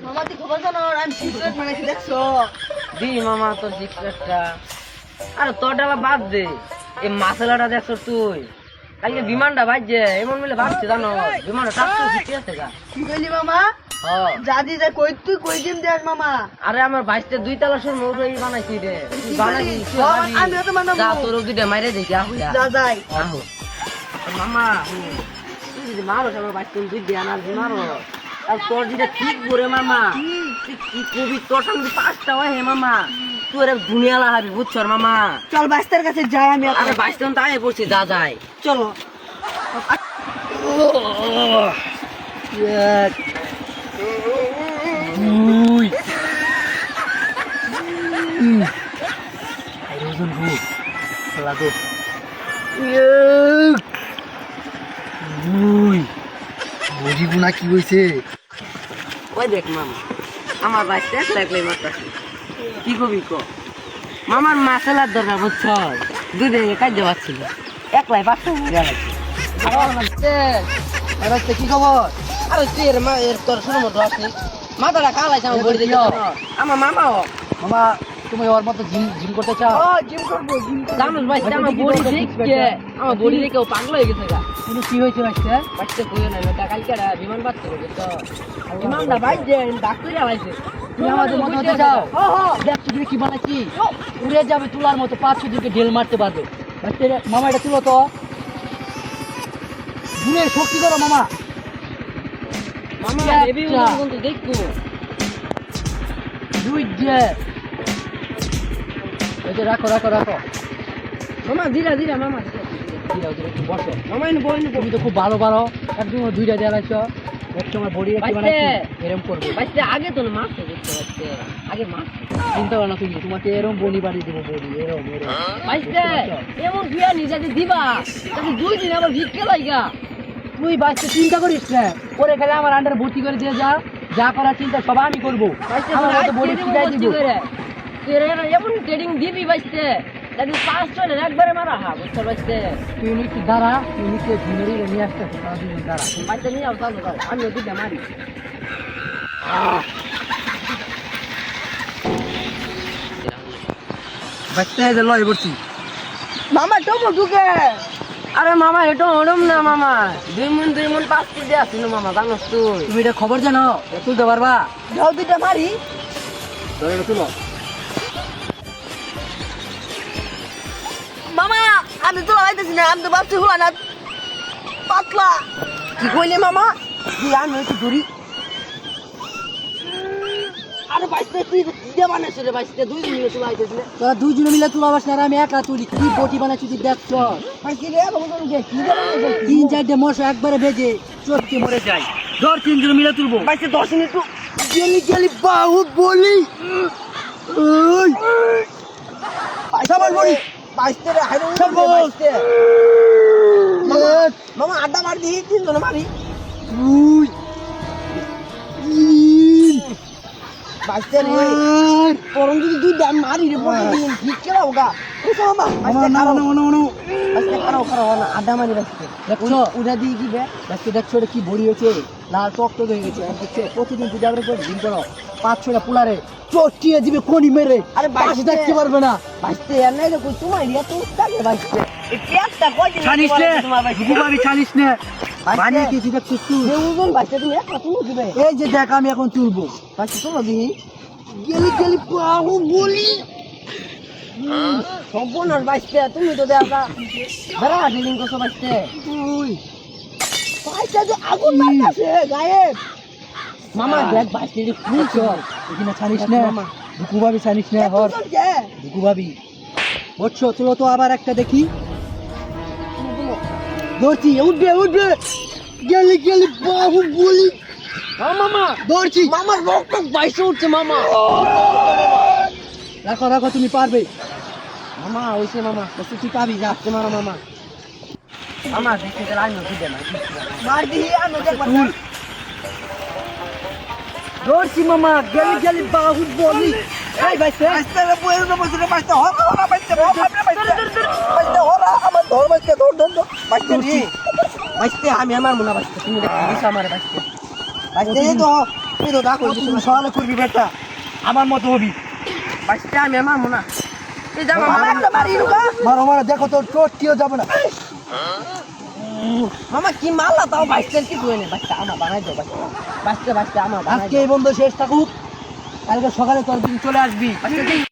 মামা তুই খবর জানো আমি সিক্রেট বানাইছি দেখছো? দি মামা তোর সিক্রেটটা। আরে তোর ডালা বাদ দে, এই মাসালাটা দেখছো তুই? কালকে বিমানটা বাজছে এমন মিলে ভাবছে জানো, বিমানটা টাকতে ঠিক আছে গা। কি কইলি মামা? হ্যাঁ। জাদি যা কই তুই কই দিন দেখ মামা। আরে আমার বাইশটা 2 তলা সুর মোটর বানাইছি রে। তুই বানাইছি তুই ও, ভাবি। আমিও তো বানাবো। যা তোর দুইটা মাইরে দেখি আহ যা যাই। আহো মামা, তুই যদি মারো আমার বাইশটা 2 দিয়ে আনার মারো, আর তোর যেটা ঠিক করে মামা, তুই কি কবি তোর সামনে 5টা হয় হে মামা, তোর দুনিয়া লাগাবি বুঝছো মামা। চল বাস্তার কাছে যাই আমি এখন। আরে বাইশটা তাই পড়ছি, যা যায় চলো। দুই বুঝিব না কি হয়েছে। ওই দেখ মামা, আমার বাইশটা একলাই মারতাছি, কি কবি ক মামার মাসালার দরকার বুঝছ, দুধে কাজ পাচ্ছিল একলাই 5টা কি খবর? আরে তুই এর মা এর তোর শুরু মতো আসনি মাথাটা কালাইছে আমার বড়ি দেখি আমার মামাও মামা তুমি ওর মতো জিম জিম করতে চাও? ও জিম করব জিম। জানোস ভাই আমার বড়ি দেখে আমার বড়ি দেখে ও পাগল হয়ে গেছে গা। কিন্তু কি হয়েছে ভাইস্তে? বাচ্চা কইও না, এটা কালকে বিমান বাচ্চা তো বিমানটা বাইজে ডাক্তারে আলাইছে। তুমি আমাদের মতো হতে চাও? দেখছো তুমি কি বানাচ্ছি, উড়ে যাবে তুলার মতো, 5-6 দিনকে ঢেল মারতে পারবে। ভাইস্তে মামা এটা তুলো তো, ঘুরে শক্তি করো মামা। মামা হেভি আচ্ছা। ওজন কিন্তু দেখো দুই যে ওই যে রাখো রাখো রাখো, মামা ধীরে ধীরে মামা ধীরে ধীরে একটু বসো। মামা এনে বই তুমি তো খুব ভালো পারো, একদম 2টা দেয়ালাইছো, এক সময় বড়ি একটু ভাইস্তে। বানাচ্ছি এরকম করবে। বাইতে আগে তো মারতে দেখতে পাচ্ছে, আগে মার চিন্তা করো না তুমি, তোমাকে এরকম বড়ি বাড়িয়ে দেবো, বড়ি এরকম এরকম। বাইতে এমন বিয়া নিজেকে দিবা তাহলে 2 দিন আবার ভিক্ষে লাইগা। তুই বাচ্চা চিন্তা করিস না, করে গেলে আমার আন্ডার ভর্তি করে দিয়ে যা, যা করার চিন্তা সব আমি করবো। বাইতে আমার হয়তো বড়ি শিখাই দিব। তুই এমন ট্রেডিং দিবি বাইতে তাহলে 5-6 একবারে মারা হা বুঝতে পারছে। তুই নিচে দাঁড়া, তুই নিচে ঘুমেরি নিয়ে আসতেছে, তারা দুজন দাঁড়া। বাইতে নিয়ে যাও চালু দাও, আমি ওদিকে মারি। বাচ্চা এই যে লয় করছি। মামা টমো ঢুকে। আরে মামা এটা ওরম না মামা, 2 মন 5 কেজি আসছিল মামা, জানোস তুই? তুমি এটা খবর জানো? তুলতে পারবা? যাও দুইটা মারি। ধরে এটা তুলো। মামা আমি তো লাগাইতেছি না, আমি তো ভাবছি হলো না পাতলা। কি কইলে মামা? তুই আমি একটু ধরি। আরে বাইতে তুই দিয়ে বানাইছ রে বাইতে, 2 দিন মিলে তুই আইতেছিস না। তোরা দুজনে মিলে তুলো আবাস না, আর আমি একা তুলি। কি বটি বানাচ্ছি তুই দেখছ? পাইছি রে বাবু তুমি কি দেখ? 3-4টে মশা একবারে বেজে চটকে মরে যায়। ধর 3 জন মিলে তুলবো। পাইছি 10 মিনিট তো গেলি গেলি বাহু বলি। ওই পাইছি বড়ি। পাইছে রে হাইরে সর্বনাশ। পাইছে। মামা আড্ডা মার দি 3 জন মারি। দুই তিন পাইছে রে পরম যদি দুই দাম মারি রে প্রতিদিন ঠিক কেলাও গা। ও মামা পাইছে না কারো না না না পাইছে কারো না আড্ডা মারি পাইছে। দেখছো? উড়া দি কি বে? দেখছো দেখছো এটা কি বড়ি হয়েছে, লাল টক টক হয়ে গেছে। দেখছো প্রতিদিন পূজা করে দিন করো, 5-6টা পুলারে চটিয়ে দিবে কোনি মেরে। আরে পাশে দেখতে পারবে না। পাইছে আর নাই রে কই তোমার ইয়া তো উস্তাদে পাইছে। এই পেটটা কই দিন ছানিস নে, তোমার পাইছে। গুবাবি ছানিস নে। বানিয়ে কি দেখছিস তুই? যে ওজন পাইছে তুমি একটা তুমি দিবে। এই যে দেখ আমি এখন তুলবো। পাইছে তোলো দিহি। গেলি গেলি বাহু বলি। সম্পূর্ণ পাইছে তুমি তো দেখা ধরা ডিলিং করছো পাইছে। তুই পাইছে যে আগুন মারতাছে গায়ে। মামা দেখ বাইতে যে ফুল চল, এখানে ছানিস নে। মামা। গুবাবি ছানিস নে হর। কে? গুবাবি বুঝছো? তুলো তো আবার একটা দেখি। ধরছি, উঠবে উঠবে। গেলি গেলি বাহু বলি। মামা ধরছি। মামার রক্ত বাইছে উঠছে মামা। রাখো রাখো, তুমি পারবে। মামা হইছে মামা। বসে তুই পাবি, যা। মারো মামা। মামা দেখতে গেলে আমি দিবে না। মার দিহি আমি দেখবা। তুল। ধরছি মামা, গেলি গেলি বাহু বলি। এই বাইছে পাইছে রে বইরে না বইছে রে পাইছে হরা পাইছে পাইছে হরা আমার ধর পাইছে ধর পাইছে রে পাইছে আমি আমার মুনা পাইছে তুমি দেখি আমার পাইছে বাইস্তে তো তুই তো ডাক তুই সকালে করবি বেটা, আমার মতো হবি। বাইস্তে আমি মারবো না এই যা মামা একটা মারি রুকা মারো মারো, দেখো তোর কেউ যাবে না। মামা কি মারলা তাও বাইস্তে কি তুই নে বাইস্তে আমার বানাই দাও বাইস্তে আমার বানাই আজকে এই বন্ধ শেষ থাকুক, কালকে সকালে তোর দিন চলে আসবি। দাও